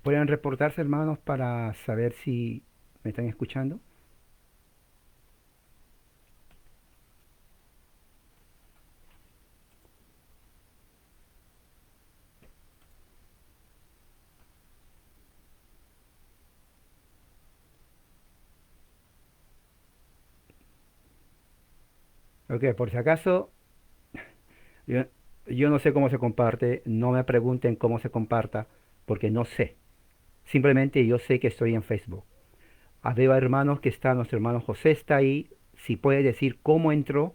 ¿Pueden reportarse, hermanos, para saber si me están escuchando? Ok, por si acaso, yo, yo no sé cómo se comparte, no me pregunten cómo se comparta, porque no sé. Simplemente yo sé que estoy en Facebook. Veo hermanos que está, nuestro hermano José está ahí. Si puede decir cómo entró,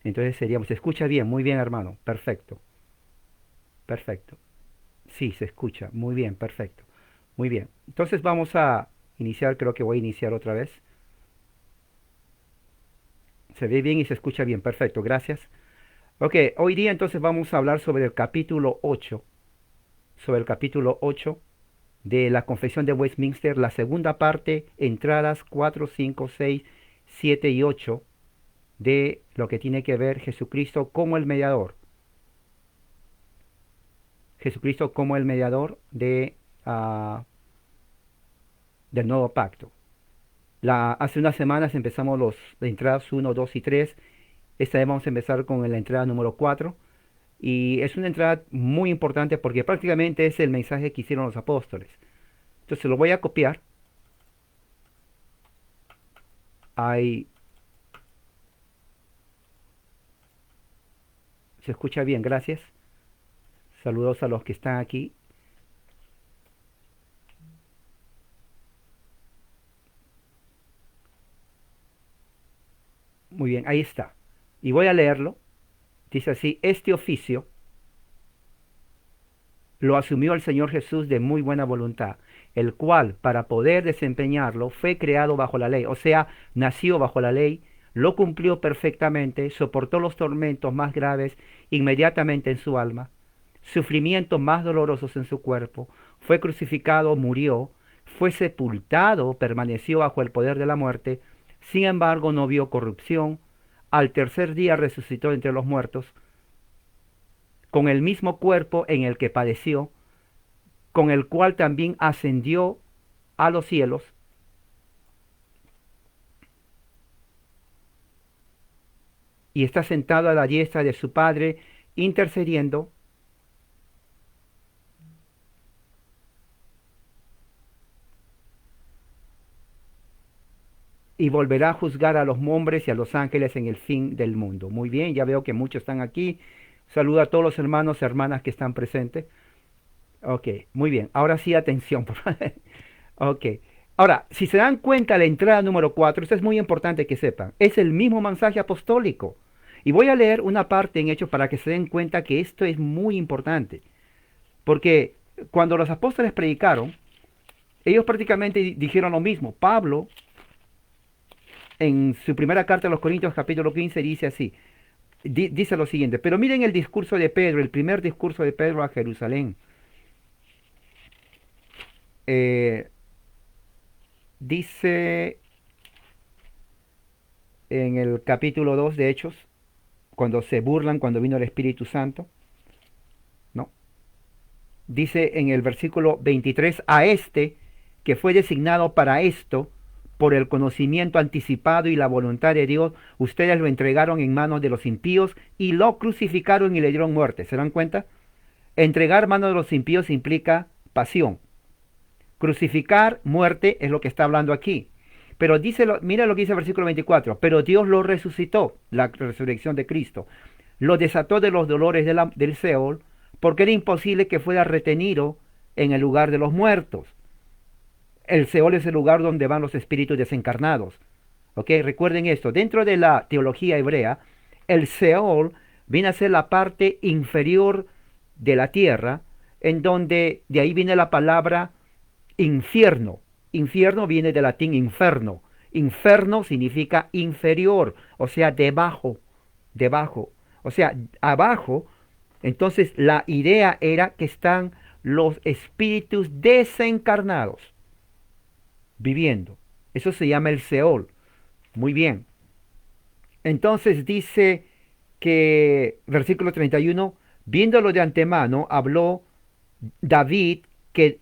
entonces seríamos, se escucha bien, muy bien, hermano, perfecto, perfecto. Sí, se escucha, muy bien, perfecto. Muy bien. Entonces vamos a iniciar, creo que voy a iniciar otra vez. Se ve bien y se escucha bien, perfecto, gracias. Ok, hoy día entonces vamos a hablar sobre el capítulo 8, sobre el capítulo 8 de la Confesión de Westminster, la segunda parte, entradas 4, 5, 6, 7 y 8 de lo que tiene que ver Jesucristo como el mediador. Jesucristo como el mediador del nuevo pacto. Hace unas semanas empezamos las entradas uno, 2 y 3. Esta vez vamos a empezar con la entrada número 4. Y es una entrada muy importante porque prácticamente es el mensaje que hicieron los apóstoles. Entonces lo voy a copiar. Ahí se escucha bien, gracias. Saludos a los que están aquí. Muy bien, ahí está. Y voy a leerlo. Dice así, este oficio lo asumió el Señor Jesús de muy buena voluntad, el cual, para poder desempeñarlo, fue creado bajo la ley, o sea, nació bajo la ley, lo cumplió perfectamente, soportó los tormentos más graves inmediatamente en su alma, sufrimientos más dolorosos en su cuerpo, fue crucificado, murió, fue sepultado, permaneció bajo el poder de la muerte, sin embargo no vio corrupción, al tercer día resucitó entre los muertos, con el mismo cuerpo en el que padeció, con el cual también ascendió a los cielos y está sentado a la diestra de su Padre, intercediendo, y volverá a juzgar a los hombres y a los ángeles en el fin del mundo. Muy bien, ya veo que muchos están aquí. Saluda a todos los hermanos y hermanas que están presentes. Ok, muy bien. Ahora sí, atención, por favor. Ok. Ahora, si se dan cuenta, la entrada número 4, esto es muy importante que sepan, es el mismo mensaje apostólico. Y voy a leer una parte en Hechos para que se den cuenta que esto es muy importante. Porque cuando los apóstoles predicaron, ellos prácticamente dijeron lo mismo. Pablo, en su primera carta a los Corintios, capítulo 15, dice así, dice lo siguiente, pero miren el discurso de Pedro, el primer discurso de Pedro a Jerusalén. Eh, dice en el capítulo 2 de Hechos, cuando se burlan, cuando vino el Espíritu Santo, ¿no? Dice en el versículo 23, a este que fue designado para esto, por el conocimiento anticipado y la voluntad de Dios, ustedes lo entregaron en manos de los impíos y lo crucificaron y le dieron muerte. ¿Se dan cuenta? Entregar manos de los impíos implica pasión. Crucificar, muerte, es lo que está hablando aquí. Pero dice, mira lo que dice el versículo 24, pero Dios lo resucitó, la resurrección de Cristo. Lo desató de los dolores del Seol, porque era imposible que fuera retenido en el lugar de los muertos. El Seol es el lugar donde van los espíritus desencarnados. ¿Ok? Recuerden esto. Dentro de la teología hebrea, el Seol viene a ser la parte inferior de la tierra, en donde de ahí viene la palabra infierno. Infierno viene del latín inferno. Inferno significa inferior, o sea, debajo, debajo. O sea, abajo. Entonces la idea era que están los espíritus desencarnados viviendo. Eso se llama el Seol. Muy bien. Entonces dice que, versículo 31, viéndolo de antemano, habló David que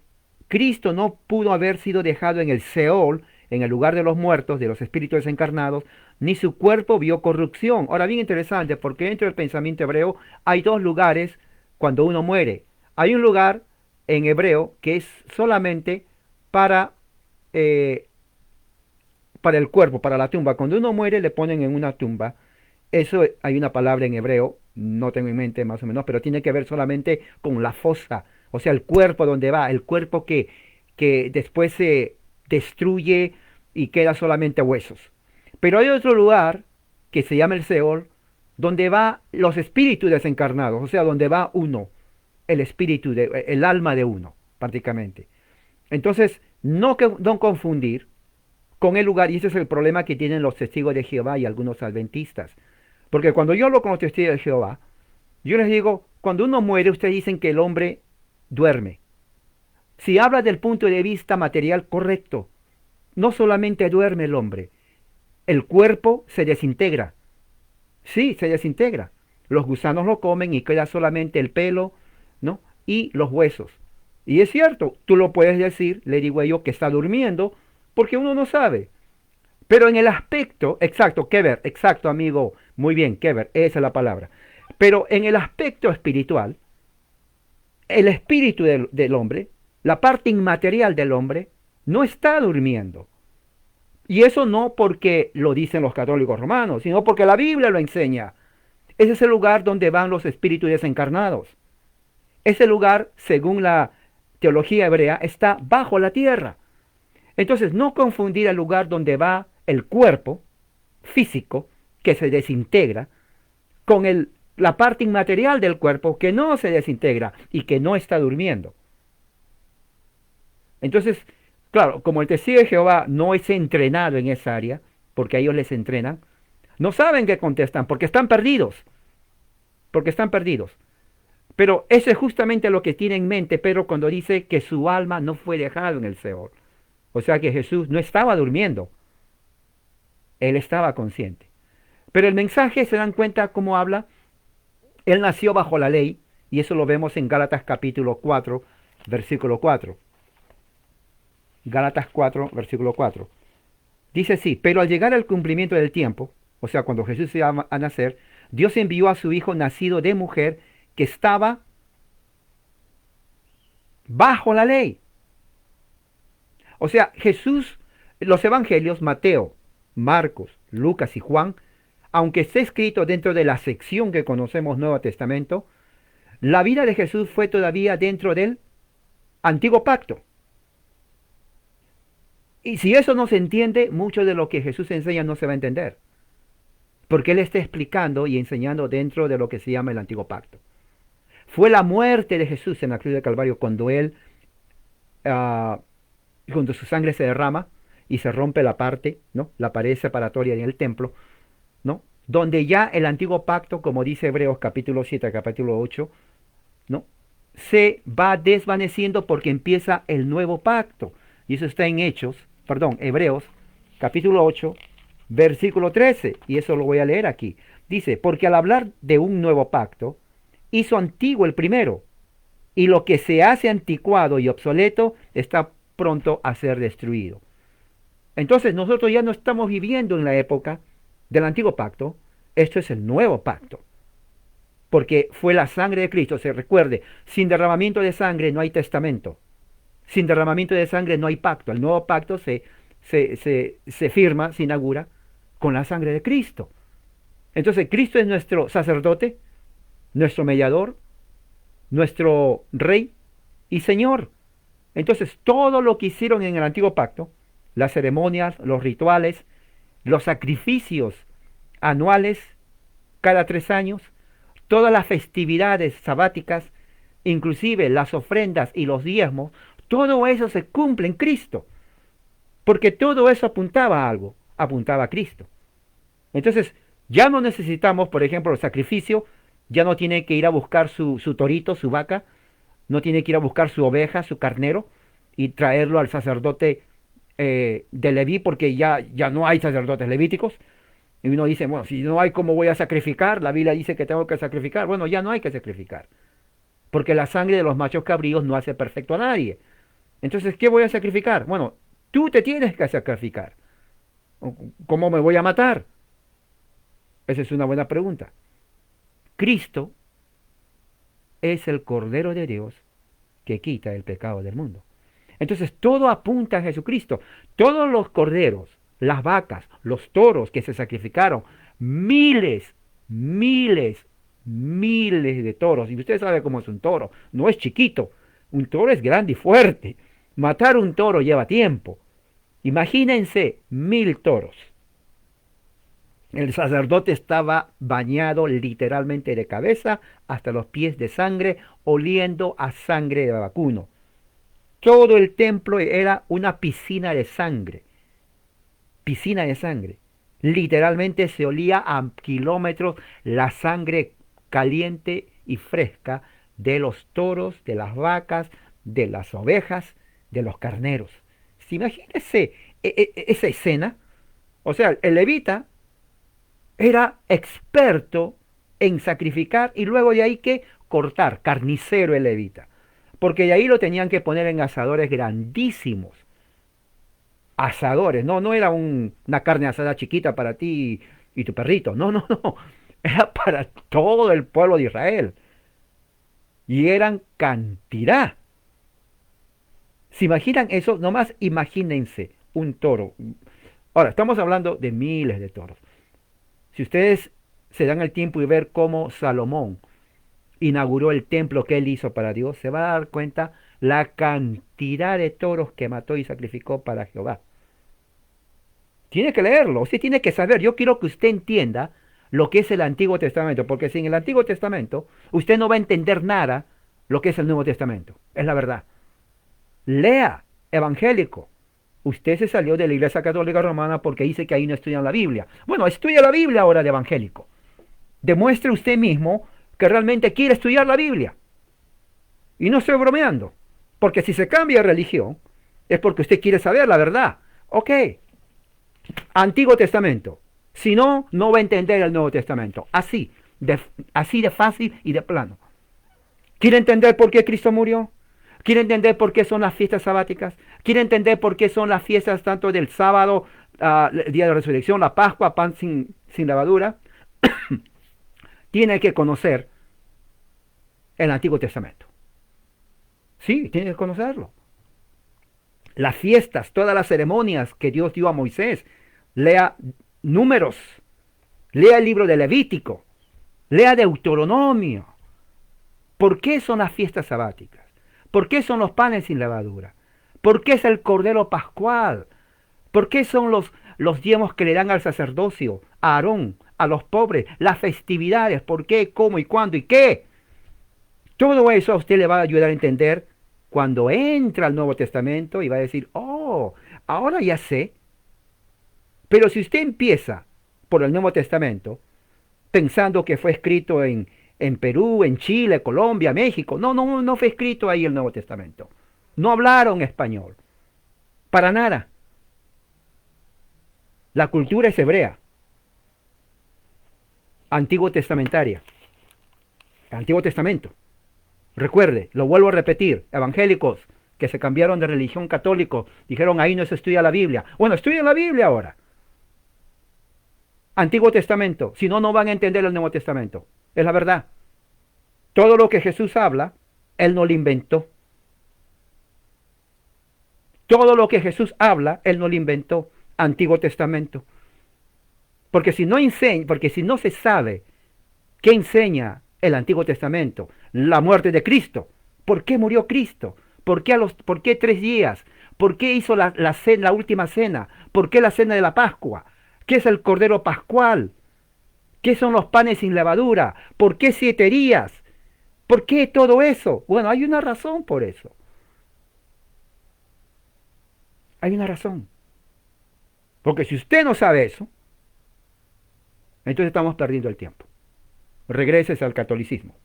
Cristo no pudo haber sido dejado en el Seol, en el lugar de los muertos, de los espíritus desencarnados, ni su cuerpo vio corrupción. Ahora, bien interesante, porque dentro del pensamiento hebreo hay dos lugares cuando uno muere. Hay un lugar en hebreo que es solamente para, eh, para el cuerpo, para la tumba. Cuando uno muere le ponen en una tumba. Eso hay una palabra en hebreo, no tengo en mente más o menos, pero tiene que ver solamente con la fosa, o sea, el cuerpo donde va, el cuerpo que después se destruye y queda solamente huesos. Pero hay otro lugar que se llama el Seol, donde va los espíritus desencarnados, o sea, donde va uno, el espíritu, el alma de uno, prácticamente. Entonces, no confundir con el lugar, y ese es el problema que tienen los testigos de Jehová y algunos adventistas. Porque cuando yo hablo con los testigos de Jehová, yo les digo, cuando uno muere, ustedes dicen que el hombre duerme. Si habla del punto de vista material correcto, no solamente duerme el hombre, el cuerpo se desintegra. Sí, se desintegra. Los gusanos lo comen y queda solamente el pelo, ¿no? Y los huesos. Y es cierto, tú lo puedes decir, le digo yo, que está durmiendo, porque uno no sabe. Pero en el aspecto, exacto, Kever, exacto amigo, muy bien, Kever, esa es la palabra. Pero en el aspecto espiritual, el espíritu del hombre, la parte inmaterial del hombre, no está durmiendo. Y eso no porque lo dicen los católicos romanos, sino porque la Biblia lo enseña. Ese es el lugar donde van los espíritus desencarnados. Ese lugar, según la teología hebrea, está bajo la tierra. Entonces, no confundir el lugar donde va el cuerpo físico, que se desintegra, con la parte inmaterial del cuerpo que no se desintegra y que no está durmiendo. Entonces, claro, como el testigo de Jehová no es entrenado en esa área, porque a ellos les entrenan, no saben qué contestan, porque están perdidos. Porque están perdidos. Pero eso es justamente lo que tiene en mente Pedro cuando dice que su alma no fue dejada en el Seol. O sea que Jesús no estaba durmiendo. Él estaba consciente. Pero el mensaje, se dan cuenta cómo habla. Él nació bajo la ley, y eso lo vemos en Gálatas capítulo 4, versículo 4. Gálatas 4, versículo 4. Dice así, pero al llegar al cumplimiento del tiempo, o sea, cuando Jesús se iba a nacer, Dios envió a su Hijo nacido de mujer que estaba bajo la ley. O sea, Jesús, los evangelios, Mateo, Marcos, Lucas y Juan, aunque esté escrito dentro de la sección que conocemos Nuevo Testamento, la vida de Jesús fue todavía dentro del Antiguo Pacto. Y si eso no se entiende, mucho de lo que Jesús enseña no se va a entender. Porque Él está explicando y enseñando dentro de lo que se llama el Antiguo Pacto. Fue la muerte de Jesús en la cruz del Calvario cuando Él, cuando su sangre se derrama y se rompe la parte, ¿no? La pared separatoria en el templo, ¿no? Donde ya el Antiguo Pacto, como dice Hebreos capítulo 7, capítulo 8, ¿no? Se va desvaneciendo porque empieza el nuevo pacto. Y eso está en Hebreos capítulo 8, versículo 13. Y eso lo voy a leer aquí. Dice, porque al hablar de un nuevo pacto, hizo antiguo el primero, y lo que se hace anticuado y obsoleto está pronto a ser destruido. Entonces nosotros ya no estamos viviendo en la época del antiguo pacto, esto es el nuevo pacto. Porque fue la sangre de Cristo, se recuerde, sin derramamiento de sangre no hay testamento. Sin derramamiento de sangre no hay pacto. El nuevo pacto se firma, se inaugura con la sangre de Cristo. Entonces Cristo es nuestro sacerdote, nuestro mediador, nuestro rey y señor. Entonces todo lo que hicieron en el antiguo pacto, las ceremonias, los rituales, los sacrificios anuales cada 3 años, todas las festividades sabáticas, inclusive las ofrendas y los diezmos, todo eso se cumple en Cristo. Porque todo eso apuntaba a algo, apuntaba a Cristo. Entonces, ya no necesitamos, por ejemplo, el sacrificio, ya no tiene que ir a buscar su torito, su vaca, no tiene que ir a buscar su oveja, su carnero, y traerlo al sacerdote de Leví, porque ya no hay sacerdotes levíticos. Y uno dice, bueno, si no hay, ¿cómo voy a sacrificar? La Biblia dice que tengo que sacrificar. Bueno, ya no hay que sacrificar. Porque la sangre de los machos cabríos no hace perfecto a nadie. Entonces, ¿qué voy a sacrificar? Bueno, tú te tienes que sacrificar. ¿Cómo me voy a matar? Esa es una buena pregunta. Cristo es el Cordero de Dios que quita el pecado del mundo. Entonces todo apunta a Jesucristo. Todos los corderos, las vacas, los toros que se sacrificaron, miles, miles, miles de toros. Y usted sabe cómo es un toro. No es chiquito. Un toro es grande y fuerte. Matar un toro lleva tiempo. Imagínense 1000 toros. El sacerdote estaba bañado literalmente de cabeza hasta los pies de sangre, oliendo a sangre de vacuno. Todo el templo era una piscina de sangre. Literalmente se olía a kilómetros la sangre caliente y fresca de los toros, de las vacas, de las ovejas, de los carneros. Imagínese esa escena. O sea, el levita era experto en sacrificar y luego de ahí que cortar, carnicero el levita. Porque de ahí lo tenían que poner en asadores grandísimos. Asadores, no era una carne asada chiquita para ti y tu perrito. No. Era para todo el pueblo de Israel. Y eran cantidad. ¿Se imaginan eso? Nomás imagínense un toro. Ahora, estamos hablando de miles de toros. Si ustedes se dan el tiempo y ver cómo Salomón inauguró el templo que él hizo para Dios, se va a dar cuenta la cantidad de toros que mató y sacrificó para Jehová. Tiene que leerlo, usted tiene que saber. Yo quiero que usted entienda lo que es el Antiguo Testamento, porque sin el Antiguo Testamento usted no va a entender nada lo que es el Nuevo Testamento. Es la verdad. Lea, evangélico. Usted se salió de la Iglesia Católica Romana porque dice que ahí no estudian la Biblia. Bueno, estudia la Biblia ahora de evangélico. Demuestre usted mismo que realmente quiere estudiar la Biblia. Y no estoy bromeando. Porque si se cambia de religión, es porque usted quiere saber la verdad. Ok. Antiguo Testamento. Si no, no va a entender el Nuevo Testamento. Así de fácil y de plano. ¿Quiere entender por qué Cristo murió? ¿Quiere entender por qué son las fiestas sabáticas? ¿Quiere entender por qué son las fiestas tanto del sábado, el día de la resurrección, la Pascua, pan sin levadura? Tiene que conocer el Antiguo Testamento. Sí, tiene que conocerlo. Las fiestas, todas las ceremonias que Dios dio a Moisés. Lea Números, lea el libro de Levítico, lea Deuteronomio. ¿Por qué son las fiestas sabáticas? ¿Por qué son los panes sin levadura? ¿Por qué es el Cordero Pascual? ¿Por qué son los diezmos que le dan al sacerdocio, a Aarón, a los pobres, las festividades? ¿Por qué, cómo y cuándo y qué? Todo eso a usted le va a ayudar a entender cuando entra al Nuevo Testamento y va a decir, oh, ahora ya sé. Pero si usted empieza por el Nuevo Testamento, pensando que fue escrito en Perú, en Chile, Colombia, México, no fue escrito ahí el Nuevo Testamento. No hablaron español. Para nada. La cultura es hebrea. Antiguo Testamentaria. Antiguo Testamento. Recuerde, lo vuelvo a repetir, evangélicos que se cambiaron de religión católico, dijeron ahí no se estudia la Biblia. Bueno, estudien la Biblia ahora. Antiguo Testamento, si no, no van a entender el Nuevo Testamento. Es la verdad. Todo lo que Jesús habla, Él no lo inventó. Todo lo que Jesús habla, Él no lo inventó. Antiguo Testamento. Porque si no se sabe qué enseña el Antiguo Testamento, la muerte de Cristo, ¿por qué murió Cristo? ¿Por qué 3 días? ¿Por qué hizo la última cena? ¿Por qué la cena de la Pascua? ¿Qué es el Cordero Pascual? ¿Qué son los panes sin levadura? ¿Por qué 7 días? ¿Por qué todo eso? Bueno, hay una razón por eso. Hay una razón. Porque si usted no sabe eso, entonces estamos perdiendo el tiempo. Regreses al catolicismo.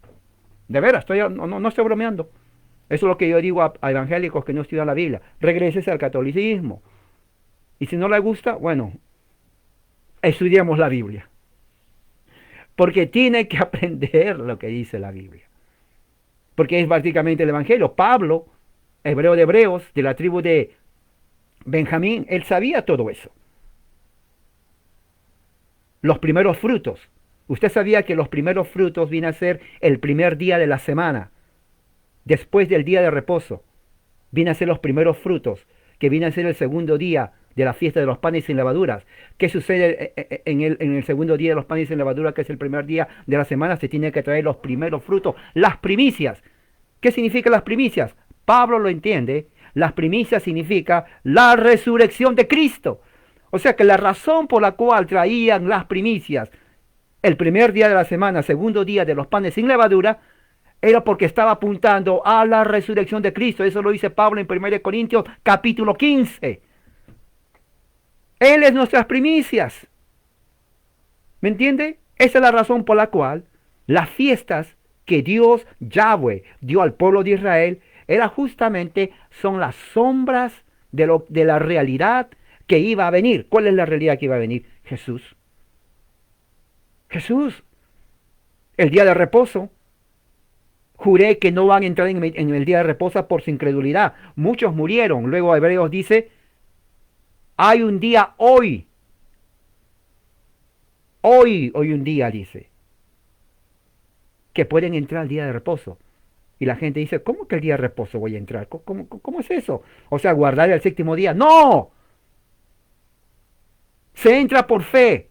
De veras, no estoy bromeando. Eso es lo que yo digo a evangélicos que no estudian la Biblia. Regreses al catolicismo. Y si no le gusta, bueno, estudiemos la Biblia. Porque tiene que aprender lo que dice la Biblia. Porque es prácticamente el Evangelio. Pablo hebreo de hebreos, de la tribu de Benjamín, él sabía todo eso. Los primeros frutos. Usted sabía que los primeros frutos vienen a ser el primer día de la semana, después del día de reposo. Vienen a ser los primeros frutos, que viene a ser el segundo día de la fiesta de los panes sin levaduras. ¿Qué sucede en el segundo día de los panes sin levaduras, que es el primer día de la semana? Se tiene que traer los primeros frutos, las primicias. ¿Qué significan las primicias? Pablo lo entiende. Las primicias significa la resurrección de Cristo. O sea que la razón por la cual traían las primicias el primer día de la semana, segundo día de los panes sin levadura, era porque estaba apuntando a la resurrección de Cristo. Eso lo dice Pablo en 1 Corintios capítulo 15. Él es nuestras primicias. ¿Me entiende? Esa es la razón por la cual las fiestas que Dios, Yahweh, dio al pueblo de Israel, son las sombras de la realidad que iba a venir. ¿Cuál es la realidad que iba a venir? Jesús. Jesús. El día de reposo. Juré que no van a entrar en el día de reposo por su incredulidad. Muchos murieron. Luego Hebreos dice, hay un día hoy. Hoy un día, dice, que pueden entrar al día de reposo. Y la gente dice, ¿cómo que el día de reposo voy a entrar? ¿Cómo es eso? O sea, guardar el séptimo día. ¡No! Se entra por fe,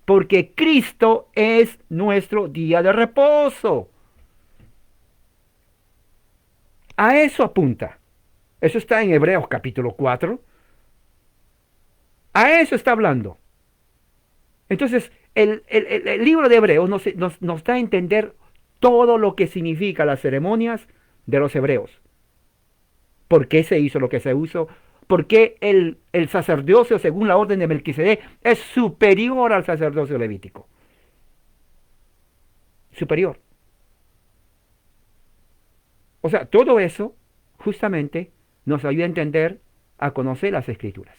porque Cristo es nuestro día de reposo. A eso apunta. Eso está en Hebreos capítulo 4. A eso está hablando. Entonces, el libro de Hebreos nos da a entender todo lo que significa las ceremonias de los hebreos. ¿Por qué se hizo lo que se hizo? ¿Por qué el sacerdocio, según la orden de Melquisedec, es superior al sacerdocio levítico? Superior. O sea, todo eso justamente nos ayuda a entender, a conocer las Escrituras.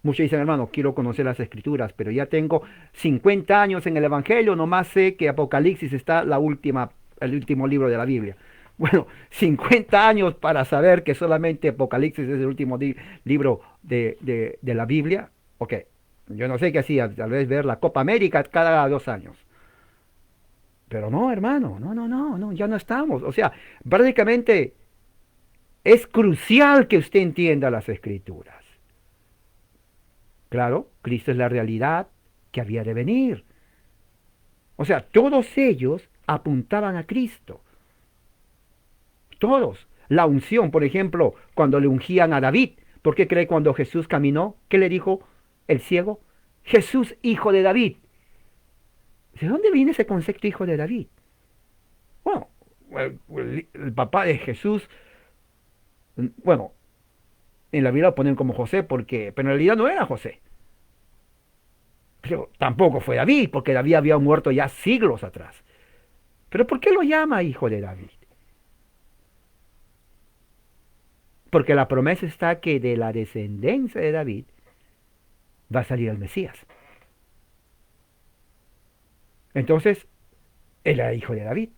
Muchos dicen, hermano, quiero conocer las Escrituras, pero ya tengo 50 años en el Evangelio, nomás sé que Apocalipsis está el último libro de la Biblia. Bueno, 50 años para saber que solamente Apocalipsis es el último libro de la Biblia. Ok, yo no sé qué hacía, tal vez ver la Copa América cada 2 años. Pero no, hermano, no, ya no estamos. O sea, prácticamente es crucial que usted entienda las Escrituras. Claro, Cristo es la realidad que había de venir. O sea, todos ellos apuntaban a Cristo. Todos. La unción, por ejemplo, cuando le ungían a David. ¿Por qué cree cuando Jesús caminó? ¿Qué le dijo el ciego? Jesús, hijo de David. ¿De dónde viene ese concepto hijo de David? Bueno, el papá de Jesús, bueno, en la Biblia lo ponen como José, pero en realidad no era José. Pero tampoco fue David, porque David había muerto ya siglos atrás. ¿Pero por qué lo llama hijo de David? Porque la promesa está que de la descendencia de David va a salir el Mesías. Entonces, él era hijo de David.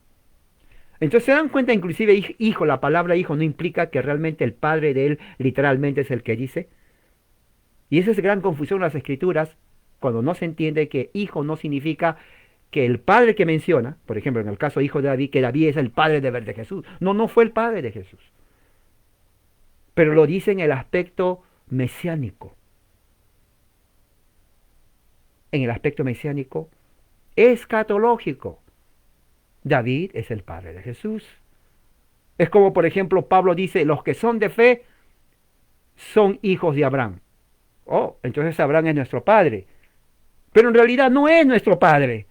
Entonces se dan cuenta, inclusive hijo, la palabra hijo no implica que realmente el padre de él literalmente es el que dice. Y esa es gran confusión en las Escrituras, cuando no se entiende que hijo no significa que el padre que menciona, por ejemplo, en el caso hijo de David, que David es el padre de Jesús. No fue el padre de Jesús. Pero lo dice en el aspecto mesiánico. En el aspecto mesiánico escatológico. David es el padre de Jesús. Es como, por ejemplo, Pablo dice, los que son de fe son hijos de Abraham. Oh, entonces Abraham es nuestro padre. Pero en realidad no es nuestro padre.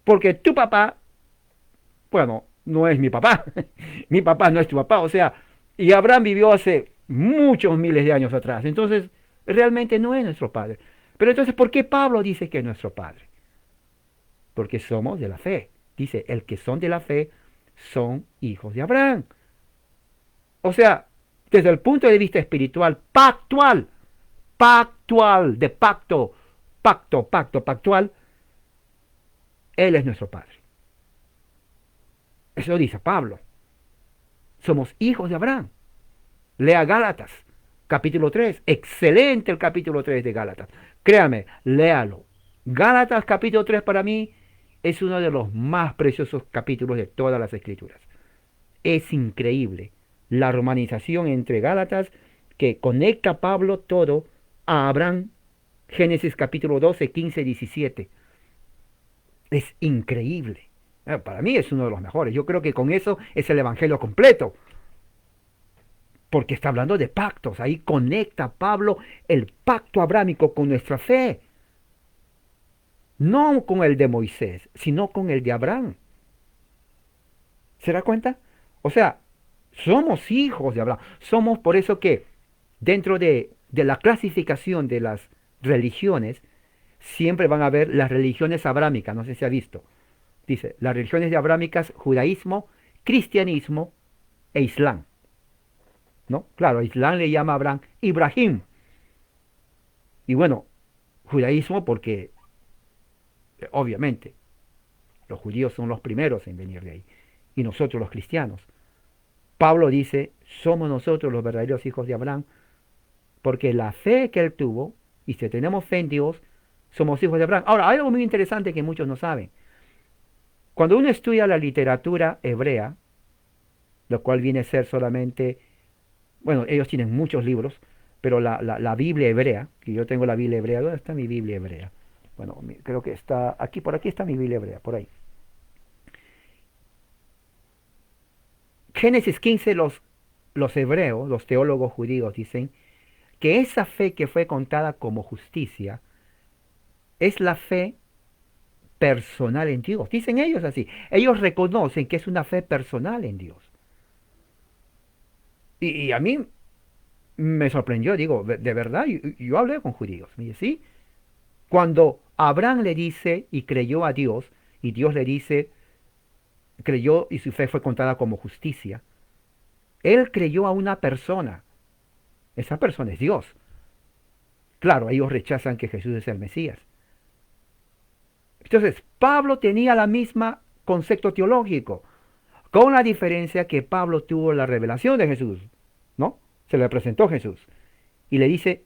Porque tu papá, bueno, no es mi papá. Mi papá no es tu papá. O sea, y Abraham vivió hace muchos miles de años atrás. Entonces, realmente no es nuestro padre. Pero entonces, ¿por qué Pablo dice que es nuestro padre? Porque somos de la fe. Dice, el que son de la fe son hijos de Abraham. O sea, desde el punto de vista espiritual, pactual, de pactual, Él es nuestro Padre. Eso dice Pablo. Somos hijos de Abraham. Lea Gálatas, capítulo 3. Excelente el capítulo 3 de Gálatas. Créame, léalo. Gálatas capítulo 3 para mí es uno de los más preciosos capítulos de todas las escrituras. Es increíble la romanización entre Gálatas que conecta a Pablo todo a Abraham. Génesis capítulo 12, 15, 17. Es increíble. Para mí es uno de los mejores. Yo creo que con eso es el evangelio completo. Porque está hablando de pactos. Ahí conecta Pablo el pacto abrámico con nuestra fe. No con el de Moisés, sino con el de Abraham. ¿Se da cuenta? O sea, somos hijos de Abraham. Somos por eso que dentro de la clasificación de las religiones, siempre van a haber las religiones abrámicas. No sé si ha visto. Dice, las religiones de abrámicas, judaísmo, cristianismo e islam. ¿No? Claro, Islam le llama a Abraham Ibrahim. Y bueno, judaísmo porque, obviamente, los judíos son los primeros en venir de ahí. Y nosotros los cristianos. Pablo dice, somos nosotros los verdaderos hijos de Abraham, porque la fe que él tuvo, y si tenemos fe en Dios, somos hijos de Abraham. Ahora, hay algo muy interesante que muchos no saben. Cuando uno estudia la literatura hebrea, lo cual viene a ser solamente, bueno, ellos tienen muchos libros, pero la Biblia hebrea, que yo tengo la Biblia hebrea, ¿dónde está mi Biblia hebrea? Bueno, creo que está aquí, por aquí está mi Biblia hebrea, por ahí. Génesis 15, los hebreos, los teólogos judíos dicen que esa fe que fue contada como justicia es la fe personal en Dios. Dicen ellos así. Ellos reconocen que es una fe personal en Dios. Y a mí me sorprendió, digo, de verdad, yo hablé con judíos. Me dice, sí, cuando Abraham le dice y creyó a Dios, y Dios le dice, creyó y su fe fue contada como justicia, él creyó a una persona. Esa persona es Dios. Claro, ellos rechazan que Jesús es el Mesías. Entonces, Pablo tenía la misma concepto teológico, con la diferencia que Pablo tuvo la revelación de Jesús, ¿no? Se le presentó Jesús y le dice,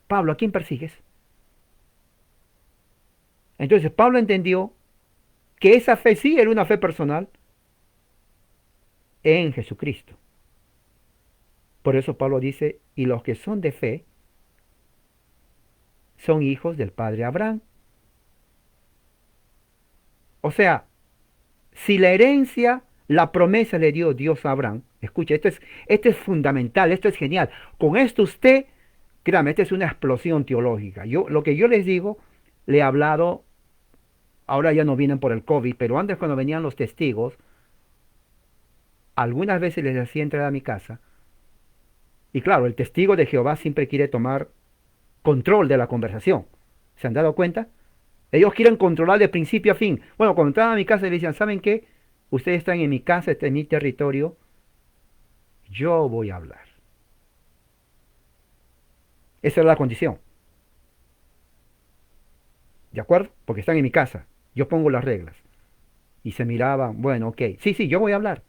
Pablo, ¿a quién persigues? Entonces Pablo entendió que esa fe sí era una fe personal en Jesucristo. Por eso Pablo dice, y los que son de fe son hijos del padre Abraham. O sea, si la herencia, la promesa le dio Dios a Abraham, escucha, esto es fundamental, esto es genial. Con esto usted, créame, esta es una explosión teológica. Lo que yo les digo, le he hablado, ahora ya no vienen por el COVID, pero antes cuando venían los testigos, algunas veces les hacía entrar a mi casa, y claro, el testigo de Jehová siempre quiere tomar control de la conversación. ¿Se han dado cuenta? Ellos quieren controlar de principio a fin. Bueno, cuando entraban a mi casa y decían, ¿saben qué? Ustedes están en mi casa, este es mi territorio, yo voy a hablar. Esa era la condición. ¿De acuerdo? Porque están en mi casa, yo pongo las reglas. Y se miraban, bueno, ok, sí, yo voy a hablar.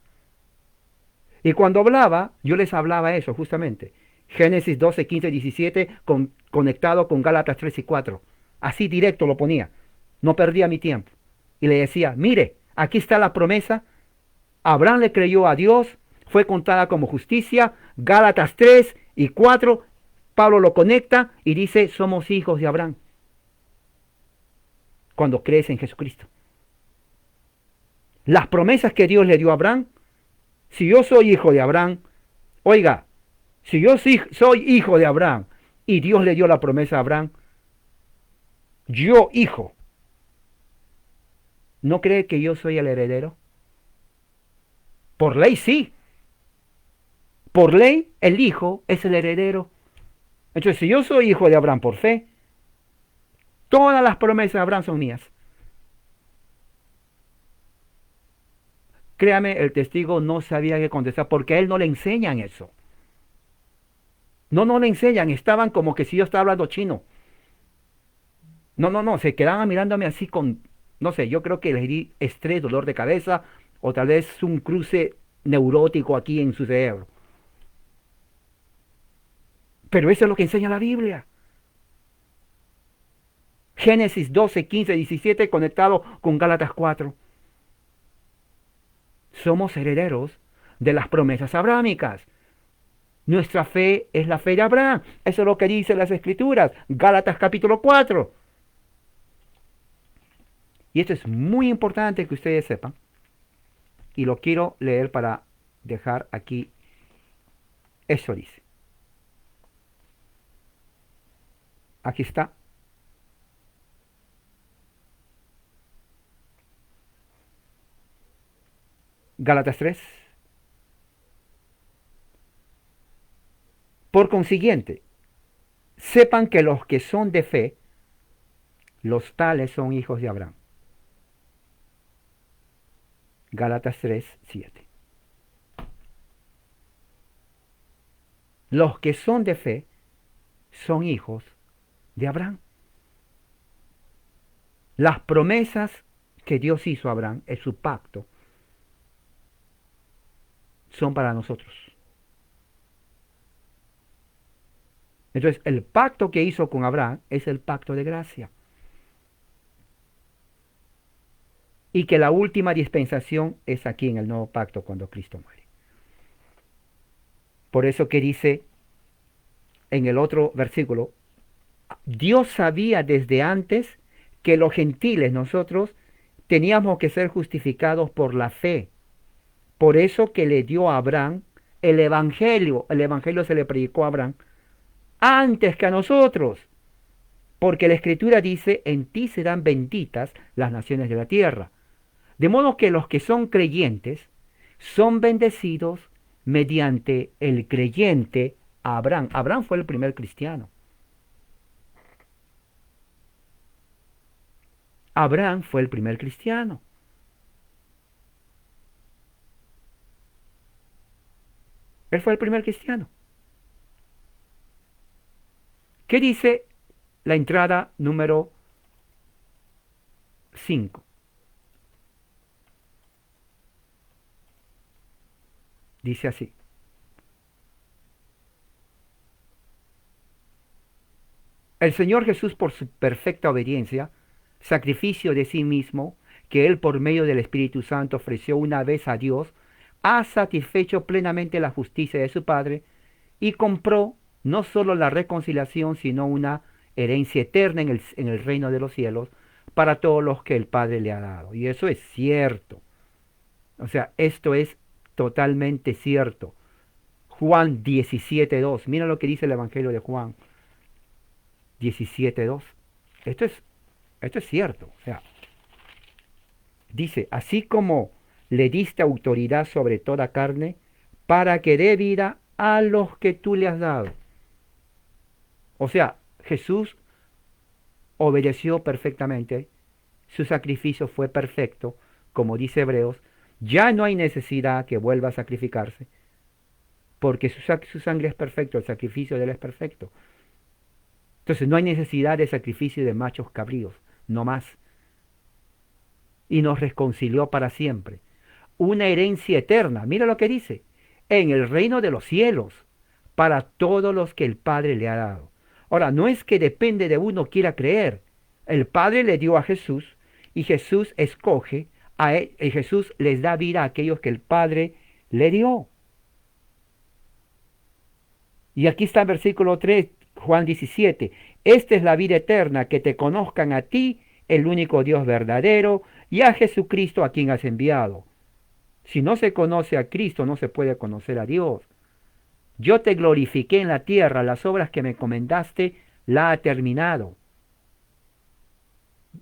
Y cuando hablaba, yo les hablaba eso justamente. Génesis 12, 15, 17, conectado con Gálatas 3 y 4. Así directo lo ponía. No perdía mi tiempo. Y le decía, mire, aquí está la promesa. Abraham le creyó a Dios, fue contada como justicia. Gálatas 3 y 4, Pablo lo conecta y dice, somos hijos de Abraham. Cuando crees en Jesucristo. Las promesas que Dios le dio a Abraham, si yo soy hijo de Abraham, oiga, si yo soy hijo de Abraham y Dios le dio la promesa a Abraham, yo, hijo, ¿no cree que yo soy el heredero? Por ley sí. Por ley, el hijo es el heredero. Entonces, si yo soy hijo de Abraham por fe, todas las promesas de Abraham son mías. Créame, el testigo no sabía qué contestar porque a él no le enseñan eso. No le enseñan. Estaban como que si yo estaba hablando chino. No. Se quedaban mirándome así con, no sé, yo creo que les di estrés, dolor de cabeza o tal vez un cruce neurótico aquí en su cerebro. Pero eso es lo que enseña la Biblia. Génesis 12, 15, 17 conectado con Gálatas 4. Somos herederos de las promesas abrámicas. Nuestra fe es la fe de Abraham. Eso es lo que dicen las Escrituras. Gálatas capítulo 4. Y esto es muy importante que ustedes sepan. Y lo quiero leer para dejar aquí. Eso dice. Aquí está. Gálatas 3. Por consiguiente, sepan que los que son de fe, los tales son hijos de Abraham. Gálatas 3, 7. Los que son de fe son hijos de Abraham. Las promesas que Dios hizo a Abraham, es su pacto, son para nosotros. Entonces, el pacto que hizo con Abraham es el pacto de gracia. Y que la última dispensación es aquí en el nuevo pacto cuando Cristo muere. Por eso que dice en el otro versículo, Dios sabía desde antes que los gentiles, nosotros, teníamos que ser justificados por la fe. Por eso que le dio a Abraham el Evangelio. El Evangelio se le predicó a Abraham antes que a nosotros. Porque la Escritura dice, en ti serán benditas las naciones de la tierra. De modo que los que son creyentes son bendecidos mediante el creyente Abraham. Abraham fue el primer cristiano. Abraham fue el primer cristiano. Él fue el primer cristiano. ¿Qué dice la entrada número 5? Dice así. El Señor Jesús, por su perfecta obediencia, sacrificio de sí mismo, que Él por medio del Espíritu Santo ofreció una vez a Dios, ha satisfecho plenamente la justicia de su Padre y compró no solo la reconciliación, sino una herencia eterna en el reino de los cielos para todos los que el Padre le ha dado. Y eso es cierto. O sea, esto es totalmente cierto. Juan 17:2. Mira lo que dice el Evangelio de Juan 17:2. Esto es cierto. O sea, dice, así como le diste autoridad sobre toda carne, para que dé vida a los que tú le has dado. O sea, Jesús obedeció perfectamente, su sacrificio fue perfecto, como dice Hebreos, ya no hay necesidad que vuelva a sacrificarse, porque su sangre es perfecta, el sacrificio de él es perfecto. Entonces no hay necesidad de sacrificio de machos cabríos, no más. Y nos reconcilió para siempre. Una herencia eterna, mira lo que dice, en el reino de los cielos, para todos los que el Padre le ha dado. Ahora, no es que depende de uno quiera creer. El Padre le dio a Jesús y Jesús escoge, y Jesús les da vida a aquellos que el Padre le dio. Y aquí está el versículo 3, Juan 17. Esta es la vida eterna, que te conozcan a ti, el único Dios verdadero, y a Jesucristo a quien has enviado. Si no se conoce a Cristo, no se puede conocer a Dios. Yo te glorifiqué en la tierra, las obras que me encomendaste, la ha terminado.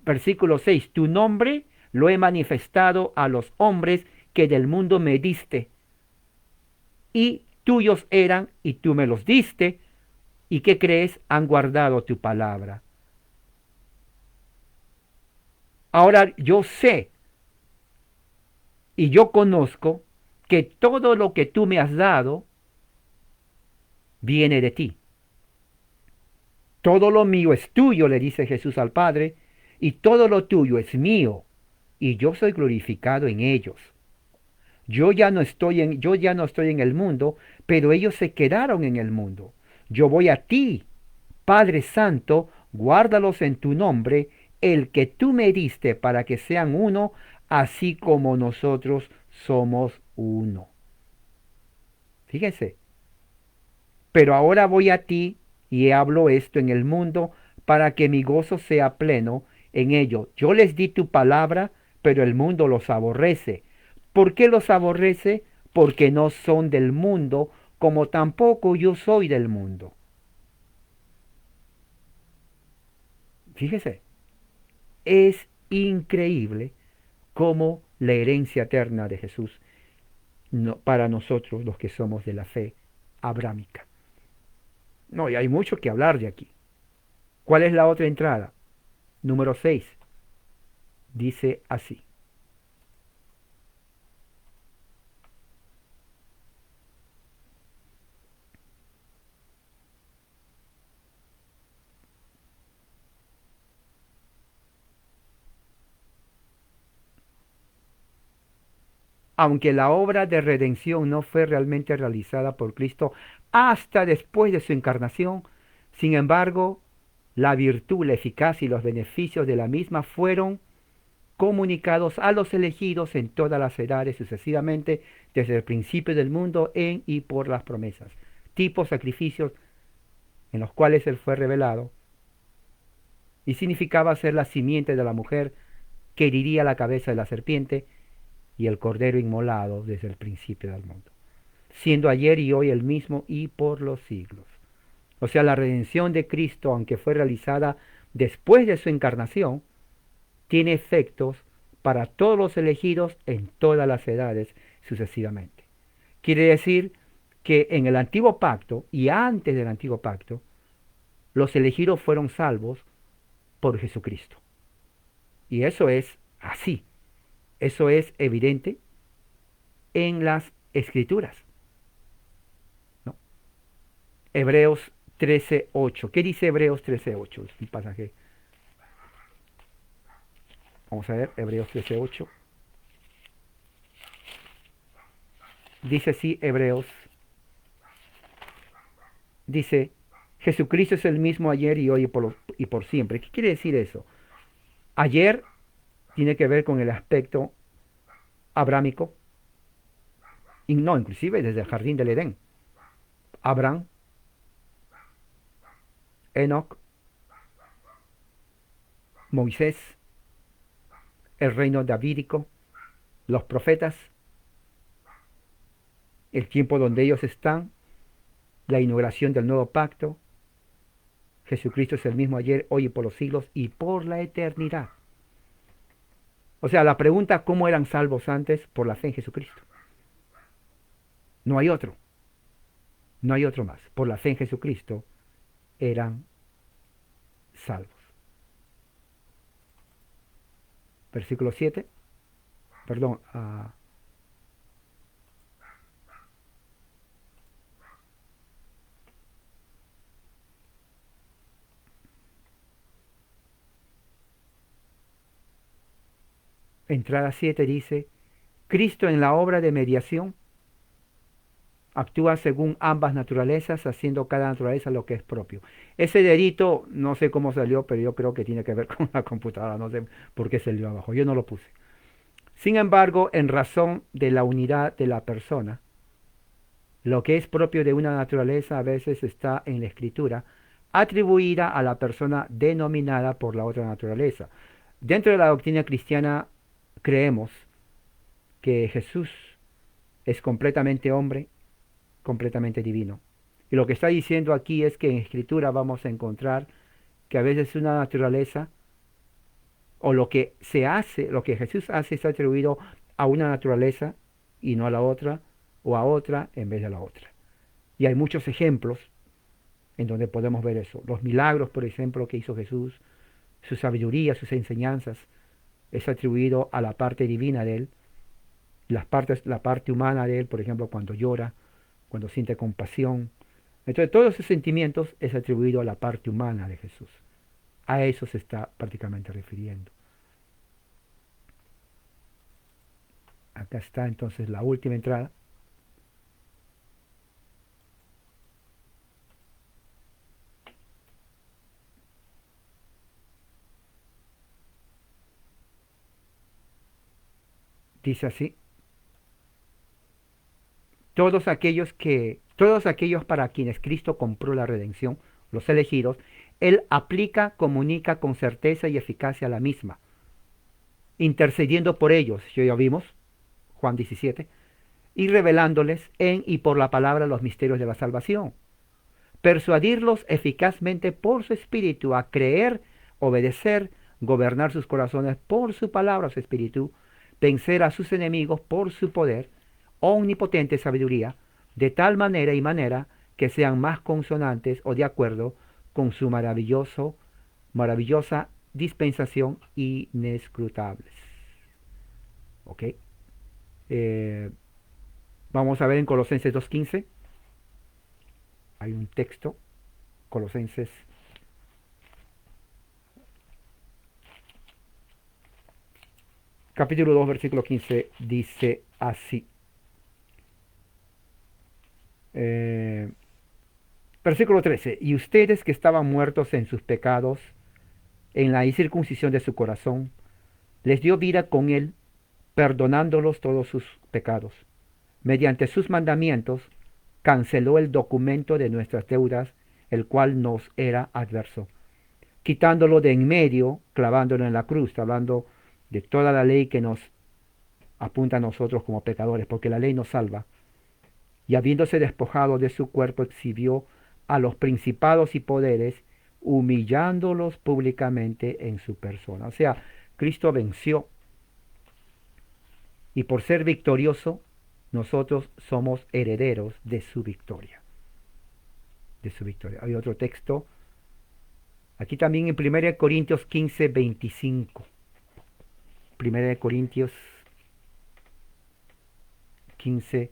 Versículo 6, tu nombre lo he manifestado a los hombres que del mundo me diste, y tuyos eran, y tú me los diste, y ¿qué crees? Han guardado tu palabra. Ahora yo sé, y yo conozco, que todo lo que tú me has dado, viene de ti. Todo lo mío es tuyo, le dice Jesús al Padre, y todo lo tuyo es mío, y yo soy glorificado en ellos. Yo ya no estoy en el mundo, pero ellos se quedaron en el mundo. Yo voy a ti, Padre Santo, guárdalos en tu nombre, el que tú me diste para que sean uno, así como nosotros somos uno. Fíjense, pero ahora voy a ti y hablo esto en el mundo para que mi gozo sea pleno en ello. Yo les di tu palabra, pero el mundo los aborrece. ¿Por qué los aborrece? Porque no son del mundo, como tampoco yo soy del mundo. Fíjese, es increíble cómo la herencia eterna de Jesús para nosotros los que somos de la fe abrámica. No, y hay mucho que hablar de aquí. ¿Cuál es la otra entrada? Número 6. Dice así. Aunque la obra de redención no fue realmente realizada por Cristo hasta después de su encarnación, sin embargo, la virtud, la eficacia y los beneficios de la misma fueron comunicados a los elegidos en todas las edades sucesivamente desde el principio del mundo en y por las promesas, tipos, sacrificios en los cuales Él fue revelado y significaba ser la simiente de la mujer que heriría la cabeza de la serpiente y el cordero inmolado desde el principio del mundo, siendo ayer y hoy el mismo y por los siglos. O sea, la redención de Cristo, aunque fue realizada después de su encarnación, tiene efectos para todos los elegidos en todas las edades sucesivamente. Quiere decir que en el antiguo pacto y antes del antiguo pacto, los elegidos fueron salvos por Jesucristo. Y eso es así. Eso es evidente en las Escrituras, ¿no? Hebreos 13:8. ¿Qué dice Hebreos 13:8? Es un pasaje. Vamos a ver, Hebreos 13:8. Dice así Hebreos. Dice, Jesucristo es el mismo ayer y hoy y por siempre. ¿Qué quiere decir eso? Ayer tiene que ver con el aspecto abrámico, y no, inclusive desde el jardín del Edén. Abraham, Enoc, Moisés, el reino davídico, los profetas, el tiempo donde ellos están, la inauguración del nuevo pacto. Jesucristo es el mismo ayer, hoy y por los siglos y por la eternidad. O sea, la pregunta, ¿cómo eran salvos antes? Por la fe en Jesucristo. No hay otro. No hay otro más. Por la fe en Jesucristo eran salvos. Versículo 7. Perdón. Entrada 7 dice, Cristo en la obra de mediación actúa según ambas naturalezas, haciendo cada naturaleza lo que es propio. Ese dedito, no sé cómo salió, pero yo creo que tiene que ver con la computadora, no sé por qué salió abajo, yo no lo puse. Sin embargo, en razón de la unidad de la persona, lo que es propio de una naturaleza a veces está en la escritura, atribuida a la persona denominada por la otra naturaleza. Dentro de la doctrina cristiana creemos que Jesús es completamente hombre, completamente divino. Y lo que está diciendo aquí es que en escritura vamos a encontrar que a veces una naturaleza o lo que se hace, lo que Jesús hace está atribuido a una naturaleza y no a la otra, o a otra en vez de la otra. Y hay muchos ejemplos en donde podemos ver eso. Los milagros, por ejemplo, que hizo Jesús, su sabiduría, sus enseñanzas, es atribuido a la parte divina de él. La parte humana de él, por ejemplo, cuando llora, cuando siente compasión. Entonces, todos esos sentimientos es atribuido a la parte humana de Jesús. A eso se está prácticamente refiriendo. Acá está entonces la última entrada. Dice así: todos aquellos para quienes Cristo compró la redención, los elegidos, Él aplica, comunica con certeza y eficacia la misma, intercediendo por ellos, ya vimos, Juan 17, y revelándoles en y por la palabra los misterios de la salvación. Persuadirlos eficazmente por su espíritu a creer, obedecer, gobernar sus corazones por su palabra, su espíritu, vencer a sus enemigos por su poder, omnipotente sabiduría, de tal manera y manera que sean más consonantes o de acuerdo con su maravillosa dispensación inescrutables. ¿Ok? Eh, Vamos a ver en Colosenses 2.15. Hay un texto, Colosenses capítulo 2, versículo 15, dice así. Eh, Versículo 13. Y ustedes que estaban muertos en sus pecados, en la incircuncisión de su corazón, les dio vida con él, perdonándolos todos sus pecados. Mediante sus mandamientos, canceló el documento de nuestras deudas, el cual nos era adverso, quitándolo de en medio, clavándolo en la cruz. Está hablando de toda la ley que nos apunta a nosotros como pecadores, porque la ley nos salva. Y habiéndose despojado de su cuerpo, exhibió a los principados y poderes, humillándolos públicamente en su persona. O sea, Cristo venció, y por ser victorioso, nosotros somos herederos de su victoria. De su victoria. Hay otro texto, aquí también en 1 Corintios 15, 25. 1 Corintios 15,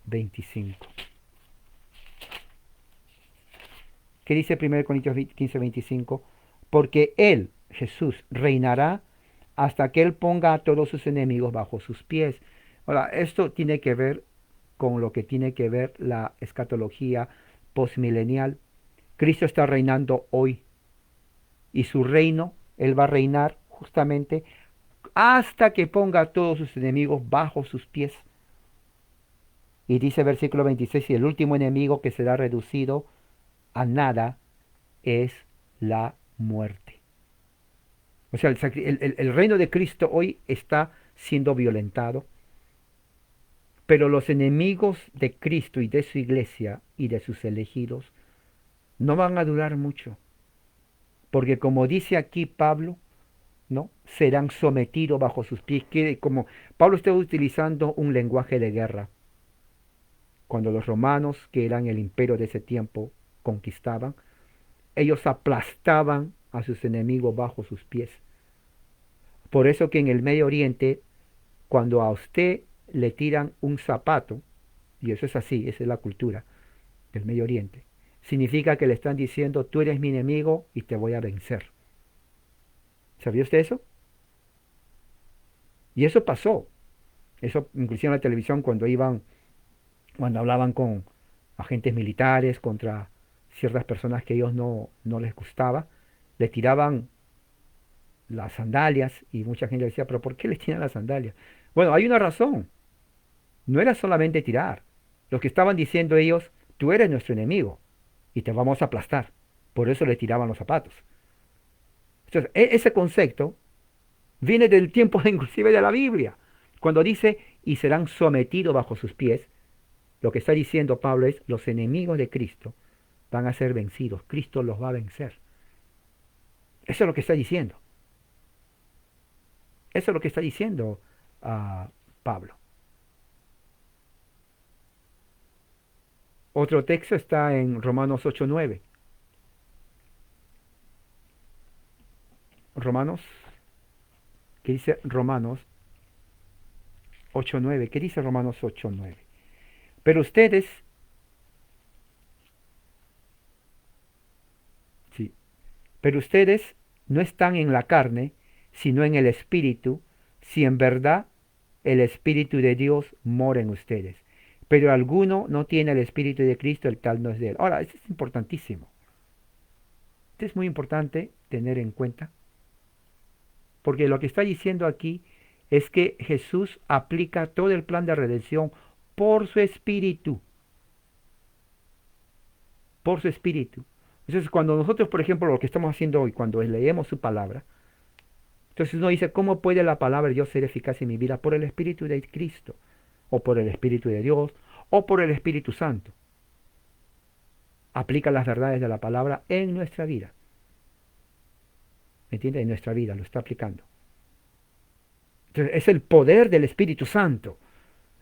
25. ¿Qué dice 1 Corintios 15, 25? Porque Él, Jesús, reinará hasta que Él ponga a todos sus enemigos bajo sus pies. Ahora, esto tiene que ver con lo que tiene que ver la escatología postmilenial. Cristo está reinando hoy, y su reino, Él va a reinar justamente hasta que ponga a todos sus enemigos bajo sus pies. Y dice versículo 26, y el último enemigo que será reducido a nada es la muerte. O sea, el reino de Cristo hoy está siendo violentado, pero los enemigos de Cristo y de su iglesia y de sus elegidos no van a durar mucho, porque como dice aquí Pablo, ¿no? Serán sometidos bajo sus pies. Que como Pablo está utilizando un lenguaje de guerra. Cuando los romanos, que eran el imperio de ese tiempo, conquistaban, ellos aplastaban a sus enemigos bajo sus pies. Por eso que en el Medio Oriente, cuando a usted le tiran un zapato, y eso es así, esa es la cultura del Medio Oriente, significa que le están diciendo: tú eres mi enemigo y te voy a vencer. ¿Sabía usted eso? Y eso pasó. Eso inclusive en la televisión, cuando hablaban con agentes militares contra ciertas personas que a ellos no les gustaba, le tiraban las sandalias, y mucha gente decía: pero ¿por qué les tiran las sandalias? Bueno, hay una razón. No era solamente tirar. Lo que estaban diciendo ellos: tú eres nuestro enemigo y te vamos a aplastar. Por eso le tiraban los zapatos. Entonces, ese concepto viene del tiempo inclusive de la Biblia. Cuando dice: y serán sometidos bajo sus pies, lo que está diciendo Pablo es: los enemigos de Cristo van a ser vencidos. Cristo los va a vencer. Eso es lo que está diciendo. Eso es lo que está diciendo Pablo. Otro texto está en Romanos 8:9. Romanos, ¿qué dice Romanos 8:9? ¿Qué dice Romanos 8:9? Pero ustedes, sí, pero ustedes no están en la carne, sino en el Espíritu, si en verdad el Espíritu de Dios mora en ustedes. Pero alguno no tiene el Espíritu de Cristo, el tal no es de él. Ahora, esto es importantísimo. Esto es muy importante tener en cuenta, porque lo que está diciendo aquí es que Jesús aplica todo el plan de redención por su Espíritu. Por su Espíritu. Entonces, cuando nosotros, por ejemplo, lo que estamos haciendo hoy, cuando leemos su palabra, entonces uno dice, ¿cómo puede la palabra de Dios ser eficaz en mi vida? Por el Espíritu de Cristo, o por el Espíritu de Dios, o por el Espíritu Santo. Aplica las verdades de la palabra en nuestra vida. ¿Me entiende? En nuestra vida lo está aplicando. Entonces, es el poder del Espíritu Santo.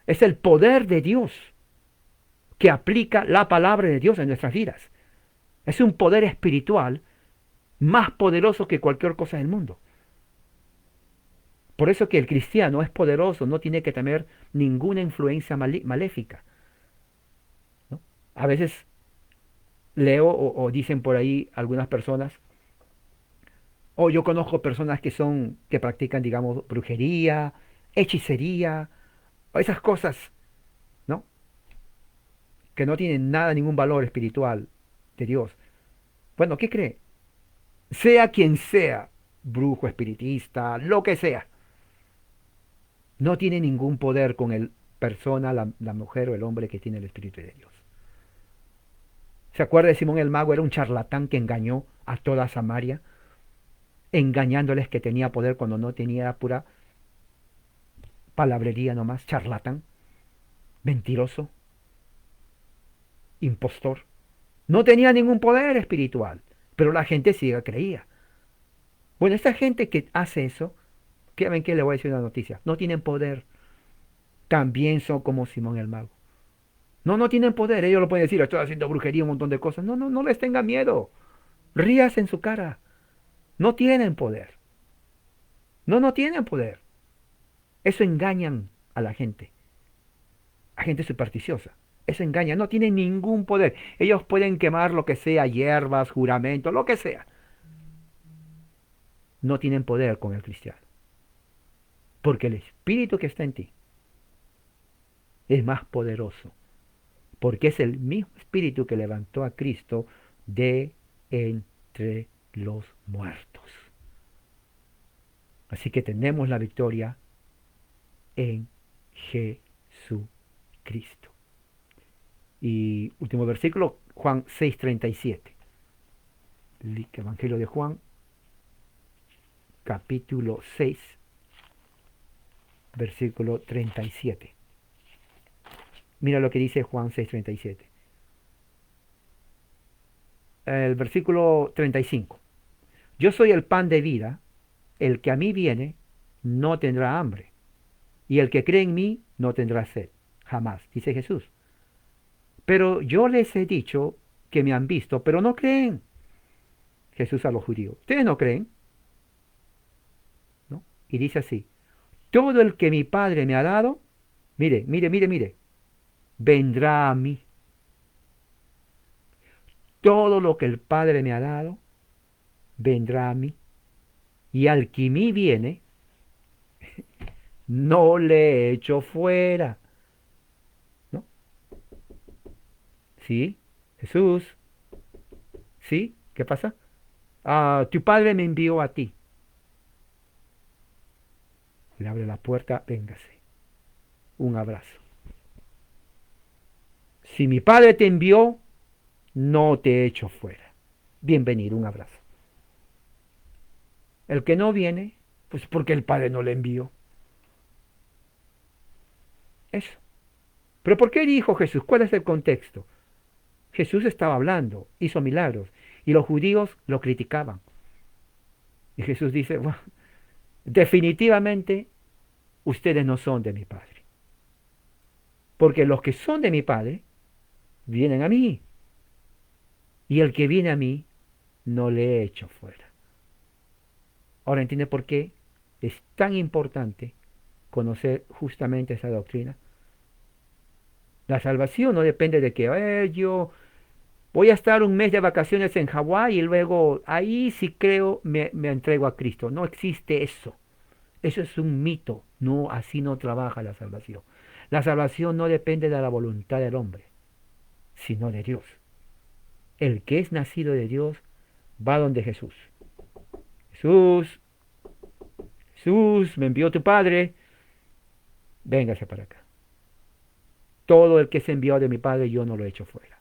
Es el poder de Dios que aplica la palabra de Dios en nuestras vidas. Es un poder espiritual más poderoso que cualquier cosa del mundo. Por eso que el cristiano es poderoso, no tiene que temer ninguna influencia maléfica, ¿no? A veces leo o dicen por ahí algunas personas, o yo conozco personas que practican, digamos, brujería, hechicería, o esas cosas, ¿no? Que no tienen nada, ningún valor espiritual de Dios. Bueno, ¿qué cree? Sea quien sea, brujo, espiritista, lo que sea, no tiene ningún poder con el persona, la mujer o el hombre que tiene el Espíritu de Dios. ¿Se acuerda de Simón el Mago? Era un charlatán que engañó a toda Samaria, engañándoles que tenía poder cuando no tenía, era pura palabrería nomás, charlatán, mentiroso, impostor. No tenía ningún poder espiritual, pero la gente sí creía. Bueno, esta gente que hace eso, ¿saben qué? Le voy a decir una noticia. No tienen poder. También son como Simón el Mago. No, no tienen poder. Ellos lo pueden decir, estoy haciendo brujería, un montón de cosas. No, no, no les tenga miedo. Rías en su cara. No tienen poder. No, no tienen poder. Eso engañan a la gente. A gente supersticiosa. Eso engaña. No tienen ningún poder. Ellos pueden quemar lo que sea, hierbas, juramentos, lo que sea. No tienen poder con el cristiano. Porque el espíritu que está en ti es más poderoso. Porque es el mismo espíritu que levantó a Cristo de entre los muertos. Así que tenemos la victoria en Jesucristo. Y último versículo, Juan 6:37. El Evangelio de Juan, capítulo 6, versículo 37. Mira lo que dice Juan 6:37. El versículo 35. Yo soy el pan de vida, el que a mí viene no tendrá hambre, y el que cree en mí no tendrá sed, jamás, dice Jesús. Pero yo les he dicho que me han visto, pero no creen. Jesús a los judíos, ¿ustedes no creen? ¿No? Y dice así, todo el que mi Padre me ha dado, mire, mire, mire, mire, vendrá a mí. Todo lo que el Padre me ha dado, vendrá a mí. Y al que mí viene, no le echo fuera. ¿No? ¿Sí? Jesús. ¿Sí? ¿Qué pasa? Tu Padre me envió a ti. Le abre la puerta, véngase. Un abrazo. Si mi Padre te envió, no te echo fuera. Bienvenido, un abrazo. El que no viene, pues porque el Padre no le envió. Eso. Pero ¿por qué dijo Jesús? ¿Cuál es el contexto? Jesús estaba hablando, hizo milagros, y los judíos lo criticaban. Y Jesús dice, bueno, definitivamente ustedes no son de mi Padre. Porque los que son de mi Padre vienen a mí. Y el que viene a mí, no le echo fuera. Ahora entiende por qué es tan importante conocer justamente esa doctrina. La salvación no depende de que yo voy a estar un mes de vacaciones en Hawái y luego ahí sí creo me entrego a Cristo. No existe eso. Eso es un mito. No, así no trabaja la salvación. La salvación no depende de la voluntad del hombre, sino de Dios. El que es nacido de Dios va donde Jesús. Jesús, Jesús, me envió tu Padre, véngase para acá. Todo el que es enviado de mi Padre, yo no lo echo fuera.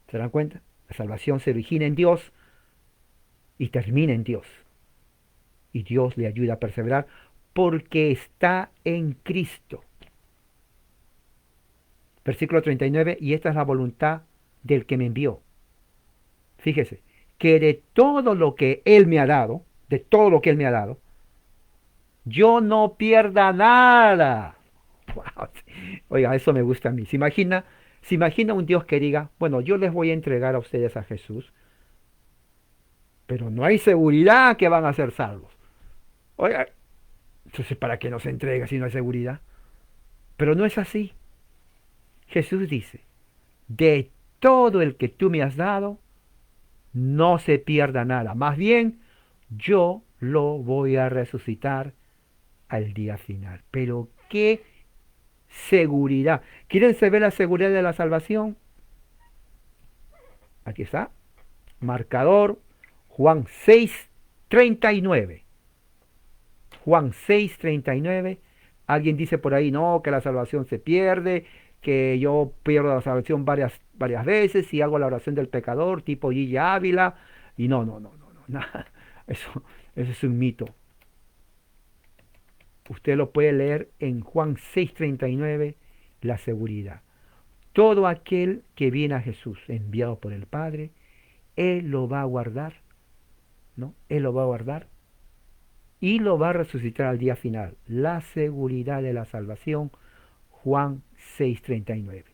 ¿Se dan cuenta? La salvación se origina en Dios y termina en Dios. Y Dios le ayuda a perseverar porque está en Cristo. Versículo 39, y esta es la voluntad del que me envió. Fíjese, que de todo lo que Él me ha dado, de todo lo que Él me ha dado, yo no pierda nada. Wow. Oiga, eso me gusta a mí. Se imagina un Dios que diga, bueno, yo les voy a entregar a ustedes a Jesús, pero no hay seguridad que van a ser salvos. Oiga, entonces ¿para qué nos entrega si no hay seguridad? Pero no es así. Jesús dice, de todo el que tú me has dado, no se pierda nada. Más bien, yo lo voy a resucitar al día final. Pero qué seguridad. ¿Quieren saber la seguridad de la salvación? Aquí está. Marcador Juan 6:39. Juan 6:39. Alguien dice por ahí, no, que la salvación se pierde, que yo pierdo la salvación varias veces y hago la oración del pecador, tipo Gigi Ávila. Y no, nada. Eso es un mito. Usted lo puede leer en Juan 6:39, la seguridad. Todo aquel que viene a Jesús, enviado por el Padre, Él lo va a guardar, ¿no? Él lo va a guardar y lo va a resucitar al día final. La seguridad de la salvación, Juan 6:39.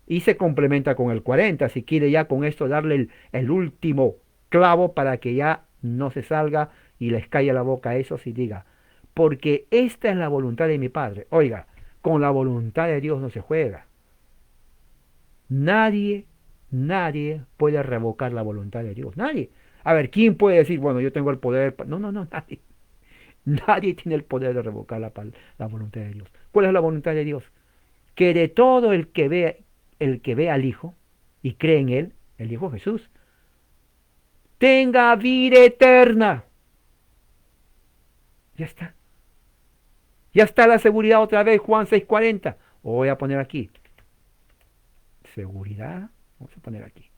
Y se complementa con el 40, si quiere ya con esto darle el último clavo para que ya no se salga y les caiga la boca a esos y diga, porque esta es la voluntad de mi Padre. Oiga, con la voluntad de Dios no se juega. Nadie puede revocar la voluntad de Dios. Nadie. A ver, ¿quién puede decir, bueno, yo tengo el poder? No, nadie. Nadie tiene el poder de revocar la voluntad de Dios. ¿Cuál es la voluntad de Dios? Que de todo el que ve al Hijo y cree en Él, el Hijo Jesús, tenga vida eterna. Ya está. Ya está la seguridad otra vez, Juan 6:40. O voy a poner aquí. Seguridad, vamos a poner aquí.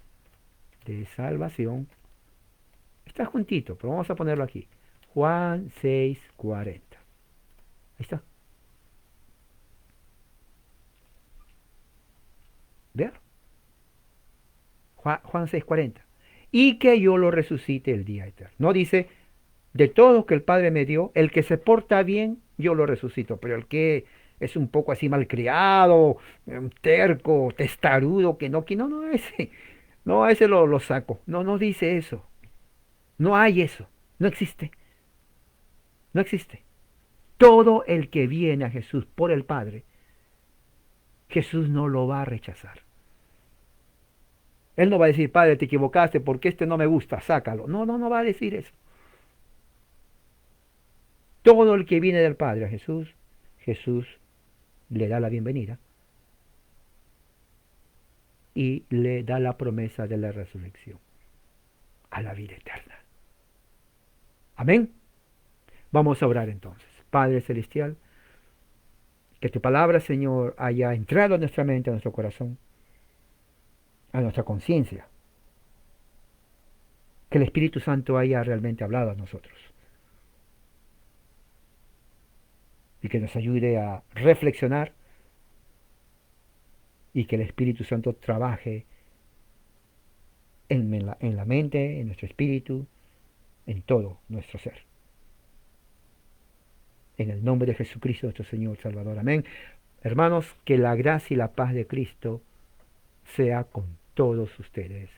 De salvación. Está juntito, pero vamos a ponerlo aquí. Juan 6:40. Ahí está. ¿Ver? Juan 6:40. Y que yo lo resucite el día eterno. No dice, de todo que el Padre me dio, el que se porta bien, yo lo resucito. Pero el que es un poco así malcriado, terco, testarudo, no, ese. No, a ese lo saco. No dice eso. No hay eso. No existe. No existe. Todo el que viene a Jesús por el Padre, Jesús no lo va a rechazar. Él no va a decir, Padre, te equivocaste porque este no me gusta, sácalo. No va a decir eso. Todo el que viene del Padre a Jesús, Jesús le da la bienvenida y le da la promesa de la resurrección a la vida eterna. Amén. Vamos a orar entonces. Padre Celestial, que tu palabra, Señor, haya entrado a nuestra mente, a nuestro corazón, a nuestra conciencia. Que el Espíritu Santo haya realmente hablado a nosotros. Y que nos ayude a reflexionar y que el Espíritu Santo trabaje en la mente, en nuestro espíritu, en todo nuestro ser. En el nombre de Jesucristo, nuestro Señor Salvador. Amén. Hermanos, que la gracia y la paz de Cristo sea con todos ustedes.